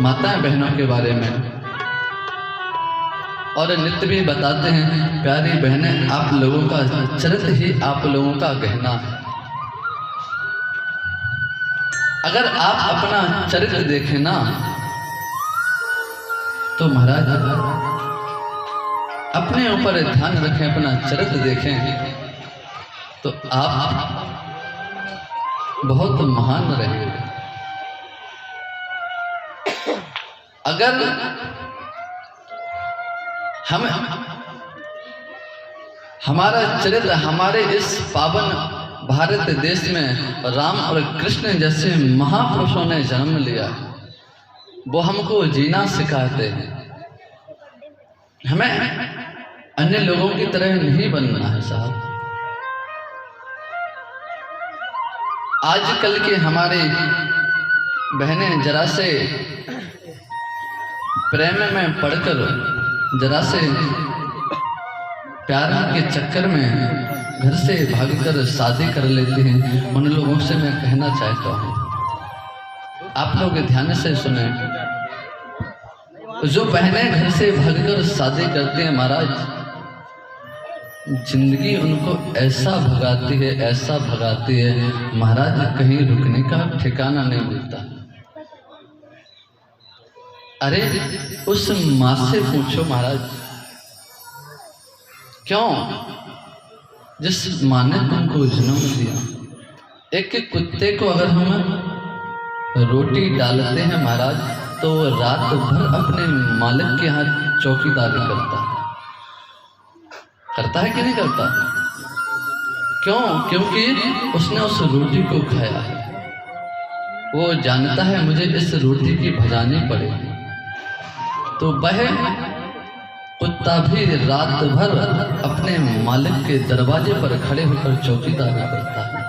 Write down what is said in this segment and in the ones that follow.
माता बहनों के बारे में, और नित्य भी बताते हैं प्यारी बहनें, आप लोगों का चरित्र ही आप लोगों का गहना है। अगर आप अपना चरित्र देखें ना तो महाराज अपने ऊपर ध्यान रखें, अपना चरित्र देखें तो आप बहुत महान रहेंगे। अगर हम हमारा चरित्र हमारे इस पावन भारत देश में राम और कृष्ण जैसे महापुरुषों ने जन्म लिया, वो हमको जीना सिखाते हैं। हमें अन्य लोगों की तरह नहीं बनना है साहब। आजकल के हमारे बहनें जरा से प्रेम में पड़कर, जरा से प्यार के चक्कर में घर से भागकर शादी कर लेते हैं। उन लोगों से मैं कहना चाहता हूँ, आप लोग ध्यान से सुने। जो बहनें घर से भागकर शादी करते हैं महाराज, जिंदगी उनको ऐसा भगाती है, ऐसा भगाती है महाराज, कहीं रुकने का ठिकाना नहीं मिलता। अरे उस माँ से पूछो महाराज, क्यों? जिस माँ ने तुमको जन्म दिया। एक कुत्ते को अगर हम रोटी डालते हैं महाराज, तो रात भर अपने मालिक के यहाँ चौकीदारी करता है कि नहीं करता? क्यों? क्योंकि उसने उस रोटी को खाया है। वो जानता है मुझे इस रोटी की भजानी पड़ेगी, तो वह कुत्ता भी रात भर अपने मालिक के दरवाजे पर खड़े होकर चौकीदारी करता है।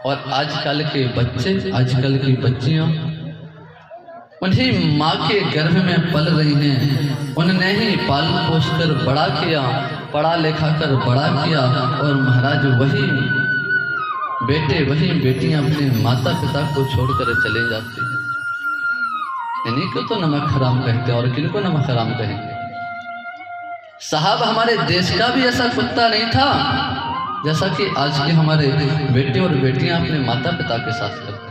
और आजकल के बच्चे, आजकल की बच्चियां उन्हीं माँ के गर्भ में पल रही हैं, उन्हें ही पाल पोस कर बड़ा किया, पढ़ा लिखा कर बड़ा किया, और महाराज वही बेटे वही बेटियां अपने माता पिता को छोड़कर चले जाती हैं। इन्हीं को तो नमक हराम कहते हैं, और किनको नमक हराम कहेंगे? साहब हमारे देश का भी ऐसा कुत्ता नहीं था जैसा कि आज के हमारे बेटे और बेटियां अपने माता पिता के साथ करते हैं।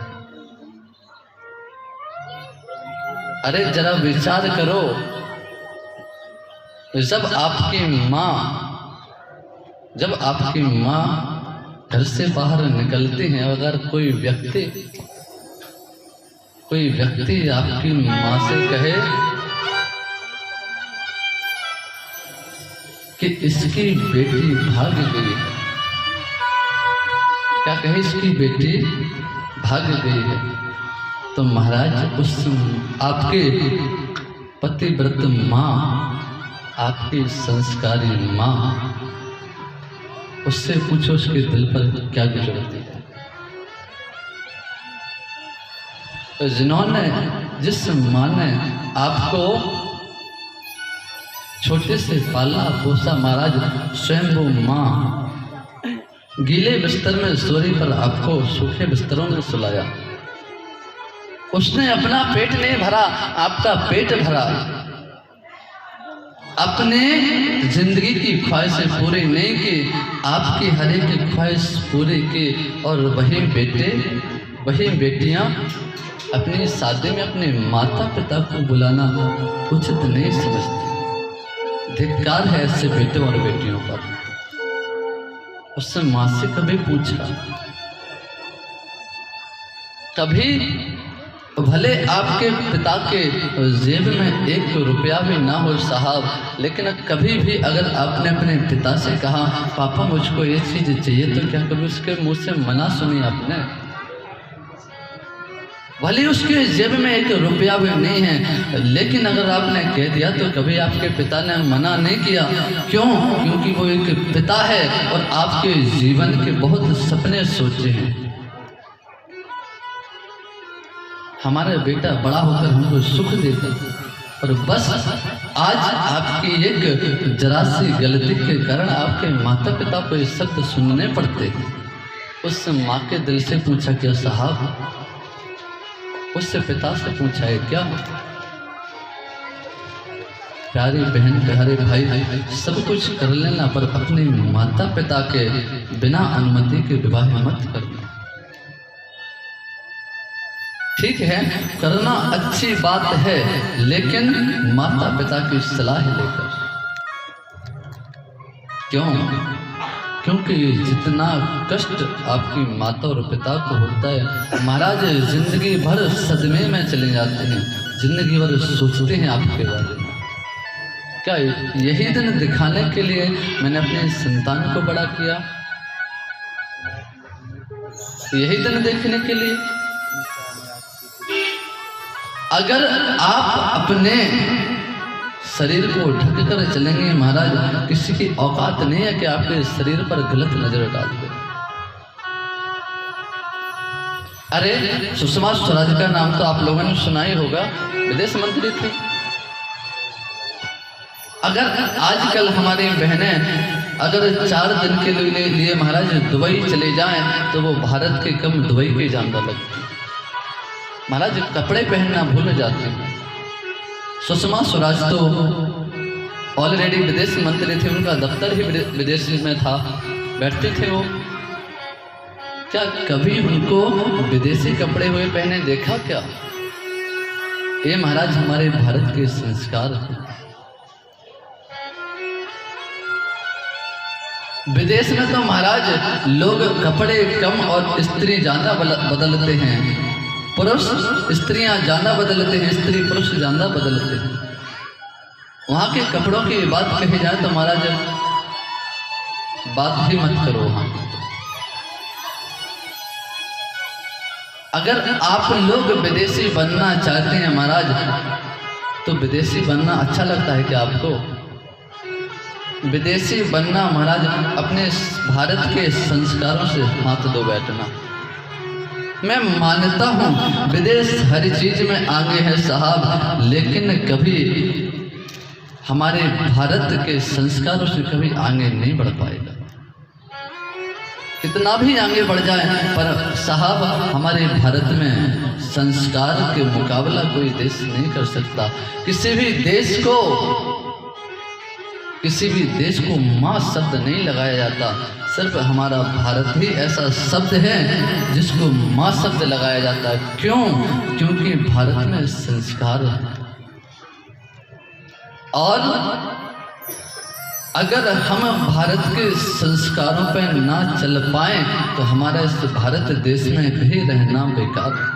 अरे जरा विचार करो, जब आपकी माँ घर से बाहर निकलती हैं, अगर कोई व्यक्ति आपकी माँ से कहे कि इसकी बेटी भाग गई है, क्या कहे? इसकी बेटी भाग गई है, तो महाराज उस आपके पतिव्रत माँ, आपकी संस्कारी माँ, उससे पूछो उसके दिल पर क्या गुजरती है। तो जिस माँ ने आपको छोटे से पाला पोसा महाराज, स्वयं वो माँ गीले बिस्तर में सोरी पर आपको सूखे बिस्तरों में सुलाया। उसने अपना पेट नहीं भरा, आपका पेट भरा। अपने जिंदगी की ख्वाहिशें पूरी नहीं की, आपकी हर एक ख्वाहिश पूरी की। और वही बेटे वही बेटियां अपनी शादी में अपने माता पिता को बुलाना उचित नहीं समझती। धिक्कार है ऐसे बेटों और बेटियों पर। उससे माँ से कभी पूछा, कभी भले आपके पिता के जेब में 1 रुपया भी ना हो साहब, लेकिन कभी भी अगर आपने अपने पिता से कहा पापा मुझको ये चीज़ चाहिए, तो क्या कभी उसके मुंह से मना सुनी आपने? भले उसके जेब में 1 रुपया भी नहीं है, लेकिन अगर आपने कह दिया तो कभी आपके पिता ने मना नहीं किया। क्यों? क्योंकि वो एक पिता है और आपके जीवन के बहुत सपने सोचे हैं। हमारा बेटा बड़ा होकर हमको सुख देता, और बस आज आपकी एक जरा सी गलती के कारण आपके माता पिता को ये शब्द सुनने पड़ते हैं। उस माँ के दिल से पूछा, क्या साहब उससे पिता से पूछा है क्या? प्यारी बहन, प्यारे भाई, सब कुछ कर लेना पर अपने माता पिता के बिना अनुमति के विवाह मत करना। ठीक है, करना अच्छी बात है, लेकिन माता पिता की सलाह लेकर। क्यों? क्योंकि जितना कष्ट आपकी माता और पिता को होता है महाराज, जिंदगी भर सदमे में चले जाते हैं, जिंदगी भर सोचते हैं आपके बारे में। क्या यही दिन दिखाने के लिए मैंने अपने संतान को बड़ा किया? यही दिन देखने के लिए? अगर आप अपने शरीर को ढक कर चलेंगे महाराज, किसी की औकात नहीं है कि आपके शरीर पर गलत नजर डाल दे। अरे सुषमा स्वराज का नाम तो आप लोगों ने सुना ही होगा, विदेश मंत्री थी। अगर आजकल हमारी बहनें अगर 4 दिन के लिए महाराज दुबई चले जाएं तो वो भारत के कम दुबई के जानवर लगती महाराज, कपड़े पहनना भूल जाते हैं। सुषमा स्वराज तो ऑलरेडी विदेश मंत्री थे, उनका दफ्तर ही विदेश में था, बैठते थे वो। क्या कभी उनको विदेशी कपड़े हुए पहने देखा क्या? ये महाराज हमारे भारत के संस्कार हैं। विदेश में तो महाराज लोग कपड़े कम और स्त्री ज्यादा बदलते हैं, पुरुष स्त्रियां ज्यादा बदलते हैं, स्त्री पुरुष ज्यादा बदलते हैं। वहां के कपड़ों की बात कही जाए तो महाराज बात ही मत करो। वहां अगर आप लोग विदेशी बनना चाहते हैं महाराज, तो विदेशी बनना अच्छा लगता है क्या आपको? विदेशी बनना महाराज अपने भारत के संस्कारों से हाथ धो बैठना। मैं मानता हूँ विदेश हर चीज में आगे है साहब, लेकिन कभी हमारे भारत के संस्कारों से कभी आगे नहीं बढ़ पाएगा। कितना भी आगे बढ़ जाए पर साहब हमारे भारत में संस्कार के मुकाबला कोई देश नहीं कर सकता। किसी भी देश को माँ शब्द नहीं लगाया जाता, सिर्फ हमारा भारत ही ऐसा शब्द है जिसको माँ शब्द लगाया जाता है। क्यों? क्योंकि भारत में संस्कार है। और अगर हम भारत के संस्कारों पर ना चल पाए तो हमारा इस भारत देश में भी रहना बेकार है।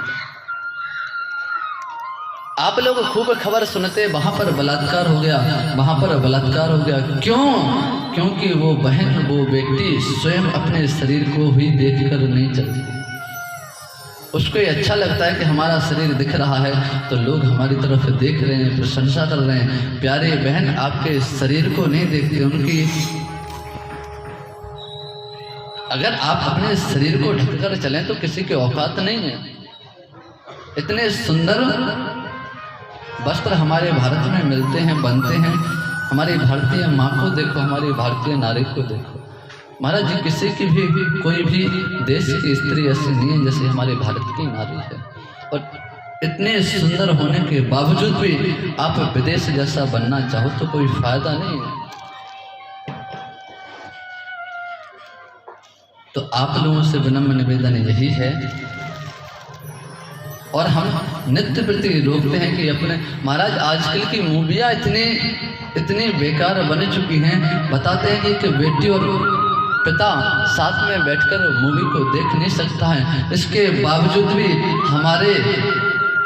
आप लोग खूब खबर सुनते, वहां पर बलात्कार हो गया, वहां पर बलात्कार हो गया। क्यों? क्योंकि वो बहन, वो बेटी स्वयं अपने शरीर को ही देखकर नहीं चलती। उसको ये अच्छा लगता है कि हमारा शरीर दिख रहा है तो लोग हमारी तरफ देख रहे हैं, प्रशंसा कर रहे हैं। प्यारे बहन, आपके शरीर को नहीं देखते, उनकी। अगर आप अपने शरीर को ढककर चलें तो किसी की औकात नहीं है। इतने सुंदर वस्त्र हमारे भारत में मिलते हैं, बनते हैं। हमारी भारतीय माँ को देखो, हमारी भारतीय नारी को देखो महाराज जी। किसी की भी कोई भी देश की स्त्री ऐसी नहीं है जैसे हमारे भारत की नारी है। और इतने सुंदर होने के बावजूद भी आप विदेश जैसा बनना चाहो तो कोई फायदा नहीं है। तो आप लोगों से विनम्र निवेदन यही है, और हम नित्य प्रति रोकते हैं कि अपने महाराज आजकल की मूवियाँ इतनी बेकार बन चुकी हैं। बताते हैं कि एक बेटी और पिता साथ में बैठकर मूवी को देख नहीं सकता है, इसके बावजूद भी हमारे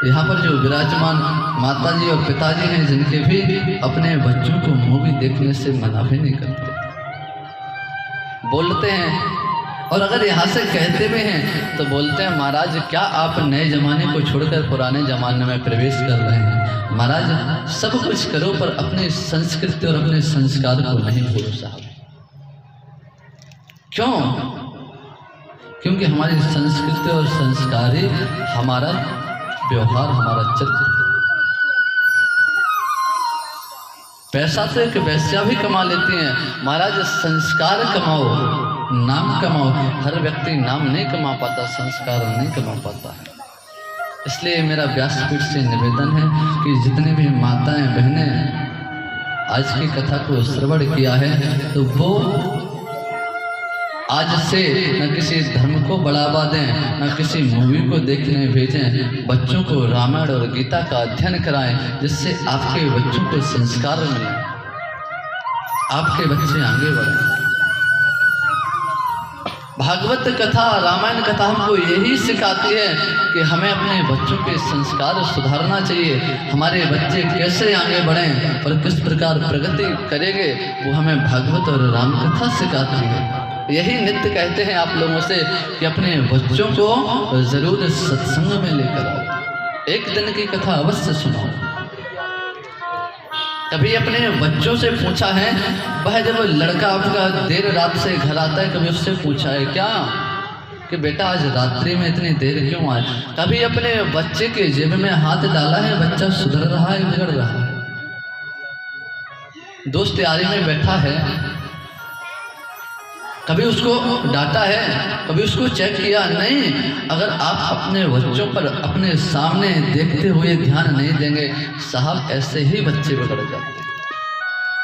यहाँ पर जो विराजमान माताजी और पिताजी हैं, जिनके भी अपने बच्चों को मूवी देखने से मना भी नहीं करते, बोलते हैं। और अगर यहाँ से कहते भी हैं तो बोलते हैं महाराज क्या आप नए जमाने को छोड़कर पुराने जमाने में प्रवेश कर रहे हैं? महाराज सब कुछ करो पर अपनी संस्कृति और अपने संस्कार को नहीं भूलो साहब। क्यों? क्योंकि हमारी संस्कृति और संस्कार ही हमारा व्यवहार, हमारा चरित्र। पैसा तो एक वैश्या भी कमा लेती हैं महाराज, संस्कार कमाओ, नाम कमाओ। हर व्यक्ति नाम नहीं कमा पाता, संस्कार नहीं कमा पाता है। इसलिए मेरा व्यासपीठ से निवेदन है कि जितने भी माताएं बहनें आज की कथा को श्रवण किया है तो वो आज से न किसी धर्म को बढ़ावा दें, न किसी मूवी को देखने भेजें, बच्चों को रामायण और गीता का अध्ययन कराएं, जिससे आपके बच्चों को संस्कार मिले, आपके बच्चे आगे बढ़ें। भागवत कथा, रामायण कथा हमको यही सिखाती है कि हमें अपने बच्चों के संस्कार सुधारना चाहिए। हमारे बच्चे कैसे आगे बढ़ें और किस प्रकार प्रगति करेंगे वो हमें भागवत और राम कथा सिखाती है। यही नित्य कहते हैं आप लोगों से कि अपने बच्चों को जरूर सत्संग में लेकर आओ, एक दिन की कथा अवश्य सुनाओ। कभी अपने बच्चों से पूछा है, वह जब लड़का आपका देर रात से घर आता है, कभी उससे पूछा है क्या कि बेटा आज रात्रि में इतनी देर क्यों आए? कभी अपने बच्चे के जेब में हाथ डाला है, बच्चा सुधर रहा है बिगड़ रहा है? दोस्त यारी में बैठा है, कभी उसको डांटा है, कभी उसको चेक किया? नहीं। अगर आप अपने बच्चों पर अपने सामने देखते हुए ध्यान नहीं देंगे साहब, ऐसे ही बच्चे बिगड़ जाते हैं।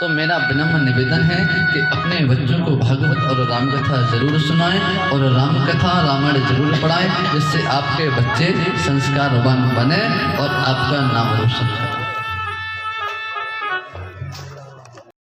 तो मेरा विनम्र निवेदन है कि अपने बच्चों को भागवत और राम कथा जरूर सुनाएं और राम कथा रामायण जरूर पढ़ाएं, जिससे आपके बच्चे संस्कारवान बने और आपका नाम रोशन करें।